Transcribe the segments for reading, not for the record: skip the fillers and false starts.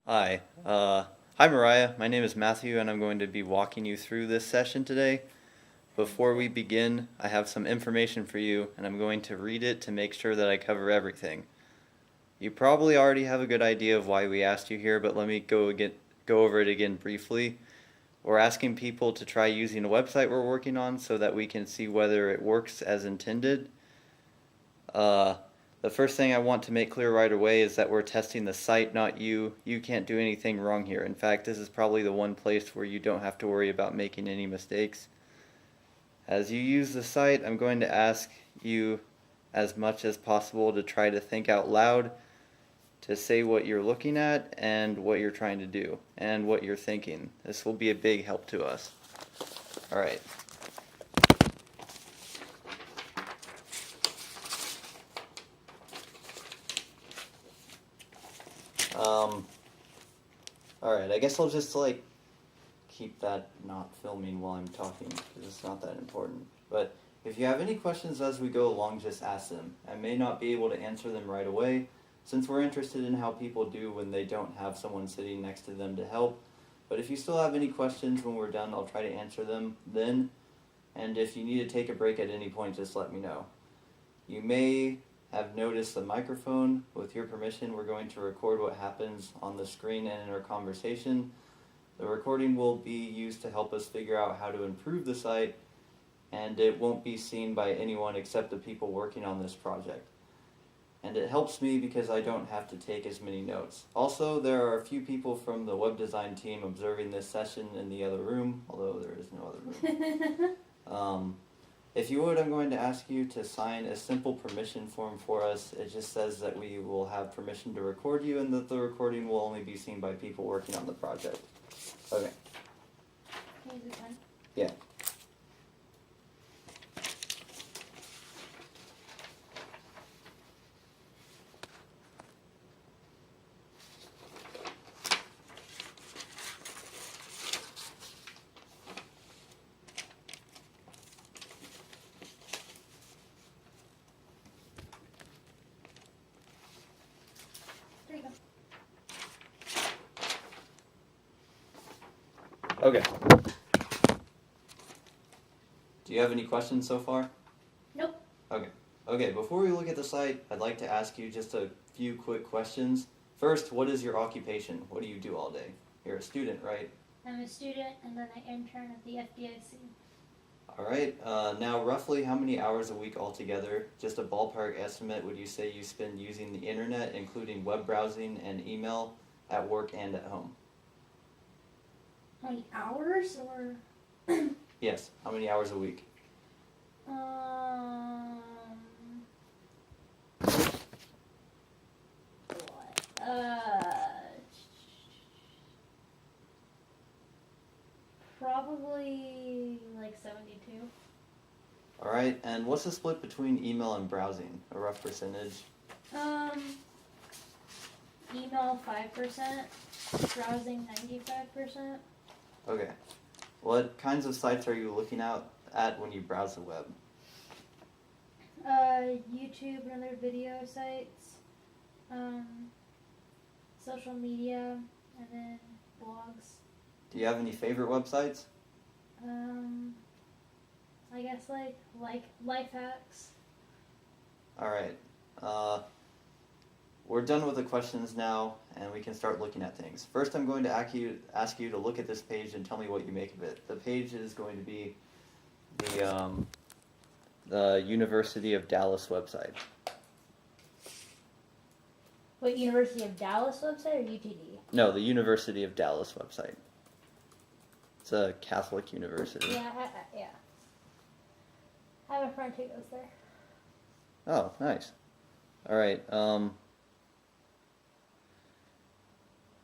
Hi. Hi, Mariah. My name is Matthew, and I'm going to be walking you through this session today. Before we begin, I have some information for you, and I'm going to read it to make sure that I cover everything. You probably already have a good idea of why we asked you here, but let me go over it again briefly. We're asking people to try using a website we're working on so that we can see whether it works as intended. Uh, the first thing I want to make clear right away is that we're testing the site, not you. You can't do anything wrong here. In fact, this is probably the one place where you don't have to worry about making any mistakes. As you use the site, I'm going to ask you as much as possible to try to think out loud, to say what you're looking at and what you're trying to do, and what you're thinking. This will be a big help to us. Alright. Um, alright, I guess I'll just keep that not filming while I'm talking, because it's not that important. But if you have any questions as we go along, just ask them. I may not be able to answer them right away, since we're interested in how people do when they don't have someone sitting next to them to help. But if you still have any questions when we're done, I'll try to answer them then. And if you need to take a break at any point, just let me know. You may have noticed the microphone. With your permission, we're going to record what happens on the screen and in our conversation. The recording will be used to help us figure out how to improve the site, and it won't be seen by anyone except the people working on this project. And it helps me because I don't have to take as many notes. Also, there are a few people from the web design team observing this session in the other room, although there is no other room. If you would, I'm going to ask you to sign a simple permission form for us. It just says that we will have permission to record you and that the recording will only be seen by people working on the project. Okay. Can you use a pen? Yeah. There you go. Okay. Do you have any questions so far? Nope. Okay. Okay, before we look at the site, I'd like to ask you just a few quick questions. First, what is your occupation? What do you do all day? You're a student, right? I'm a student and then I intern at the FDIC. Alright, now roughly how many hours a week altogether, just a ballpark estimate, would you say you spend using the internet, including web browsing and email, at work and at home? How many hours or? Yes, how many hours a week? What? Probably like 72. Alright, and what's the split between email and browsing? A rough percentage? Email 5%, browsing 95%. Okay. What kinds of sites are you looking at when you browse the web? YouTube and other video sites, social media, and then blogs. Do you have any favorite websites? I guess like life hacks. Alright. We're done with the questions now, and we can start looking at things. First, I'm going to ask you to look at this page and tell me what you make of it. The page is going to be the University of Dallas website. Wait, University of Dallas website or UTD? No, the University of Dallas website. It's a Catholic university. Yeah, yeah. I have a friend who goes there. Oh, nice. Alright,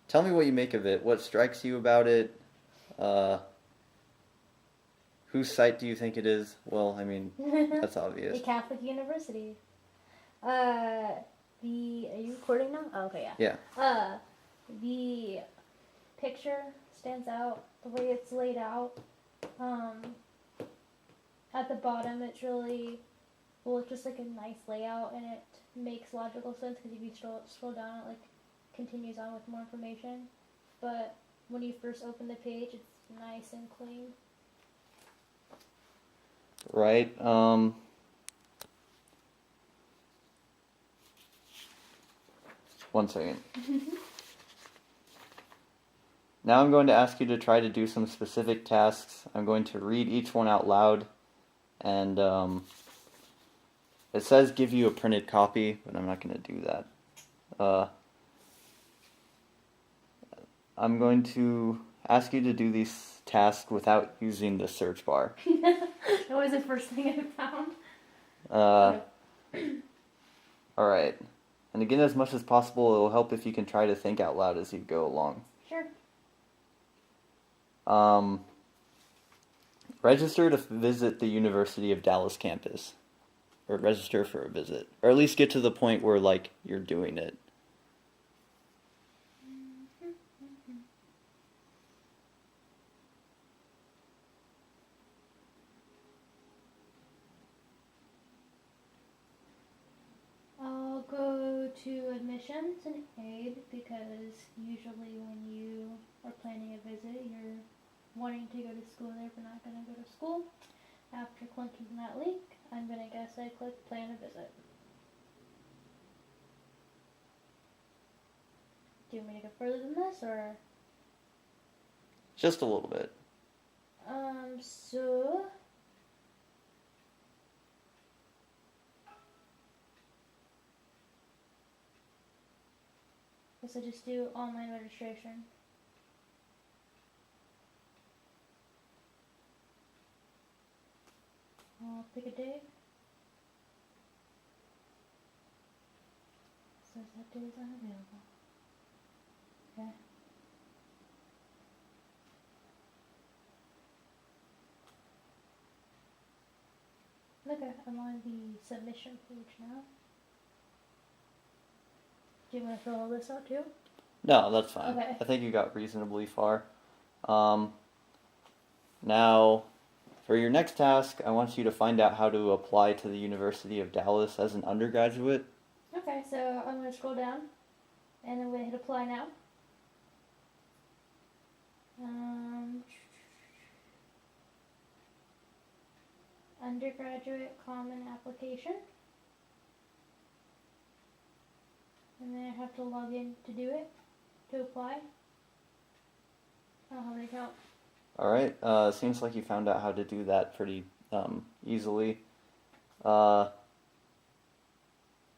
tell me what you make of it. What strikes you about it? Whose site do you think it is? Well, I mean, that's obvious. The Catholic University. Are you recording now? Oh, okay, yeah. Yeah. The picture stands out, the way it's laid out. At the bottom, it's really, well, it's just like a nice layout, and it makes logical sense because if you scroll down, it like continues on with more information. But when you first open the page, it's nice and clean. Right. One second. Now I'm going to ask you to try to do some specific tasks. I'm going to read each one out loud, and it says give you a printed copy, but I'm not going to do that. I'm going to ask you to do these tasks without using the search bar. That was the first thing I found. Alright. And again, as much as possible, it will help if you can try to think out loud as you go along. Sure. Register to visit the University of Dallas campus. Or register for a visit. Or at least get to the point where, like, you're doing it. I'll go to admissions and aid because usually when you are planning a visit, you're wanting to go to school there but not going to go to school. After clicking that link, I'm going to guess I click plan a visit. Do you want me to go further than this or? Just a little bit. So guess I just do online registration. I'll pick a date. Says that date is unavailable. Okay. Okay, I'm on the submission page now. Do you want to fill all this out too? No, that's fine. Okay. I think you got reasonably far. Now, for your next task, I want you to find out how to apply to the University of Dallas as an undergraduate. Okay, so I'm going to scroll down and I'm going to hit apply now. Undergraduate common application. And then I have to log in to do it, to apply. I don't have an account. Alright, seems like you found out how to do that pretty easily. Now,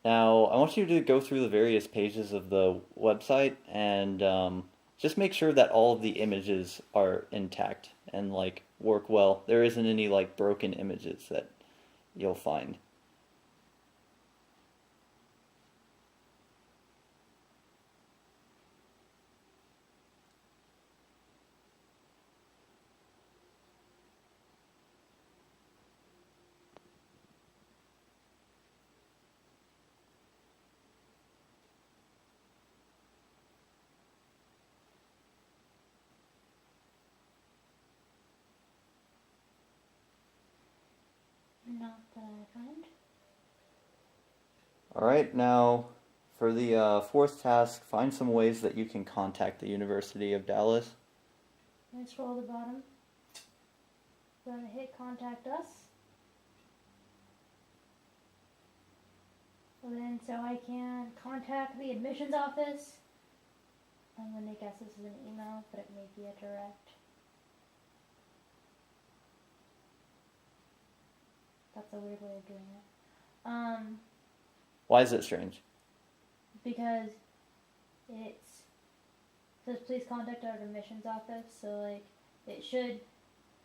I want you to go through the various pages of the website and just make sure that all of the images are intact and like work well. There isn't any like broken images that you'll find. Not that I find. Alright, now for the fourth task, find some ways that you can contact the University of Dallas. I scroll to the bottom. I'm going to hit contact us. And then so I can contact the admissions office. I'm going to guess this is an email, but it may be a direct. That's a weird way of doing it. Why is it strange? Because it says please contact our admissions office, so like it should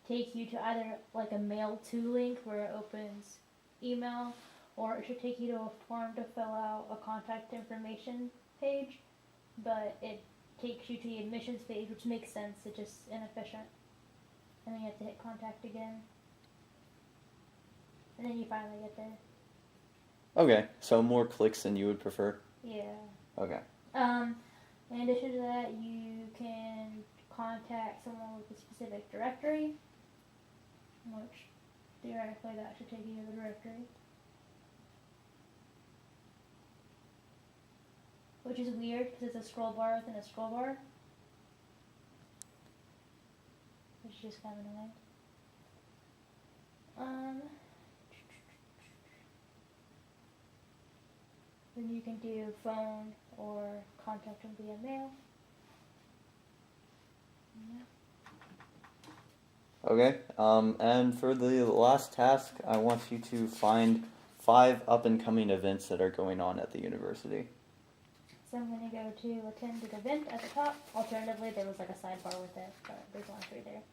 take you to either like a mail to link where it opens email, or it should take you to a form to fill out a contact information page, but it takes you to the admissions page, which makes sense. It's just inefficient, and then you have to hit contact again, and then you finally get there. Okay, so more clicks than you would prefer? Yeah. Okay. In addition to that, you can contact someone with a specific directory, which theoretically that should take you to the directory. which is weird because it's a scroll bar within a scroll bar. Which is just kind of annoying. Then you can do phone or contact them via mail. Yeah. Okay. And for the last task, I want you to find 5 up-and-coming events that are going on at the university. So I'm going to go to attend an event at the top. Alternatively, there was like a sidebar with it, but there's only 3 there.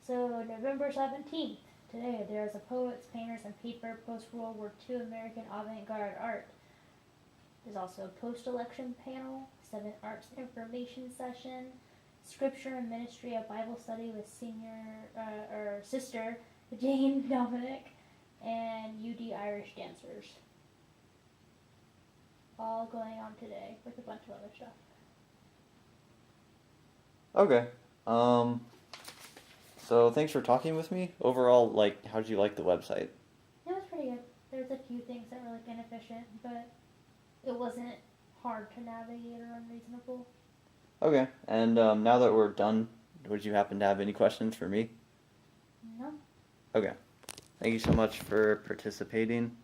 So November 17th, today, there is a poets, painters, and paper post-World War II American avant-garde art. There's also a post-election panel, 7 arts information session, scripture and ministry, a Bible study with sister Jane Dominic, and UD Irish dancers. All going on today with a bunch of other stuff. Okay. So thanks for talking with me. Overall, like, how did you like the website? It was pretty good. There's a few things that were like inefficient, but it wasn't hard to navigate or unreasonable. Okay. And now that we're done, would you happen to have any questions for me? No. Okay. Thank you so much for participating.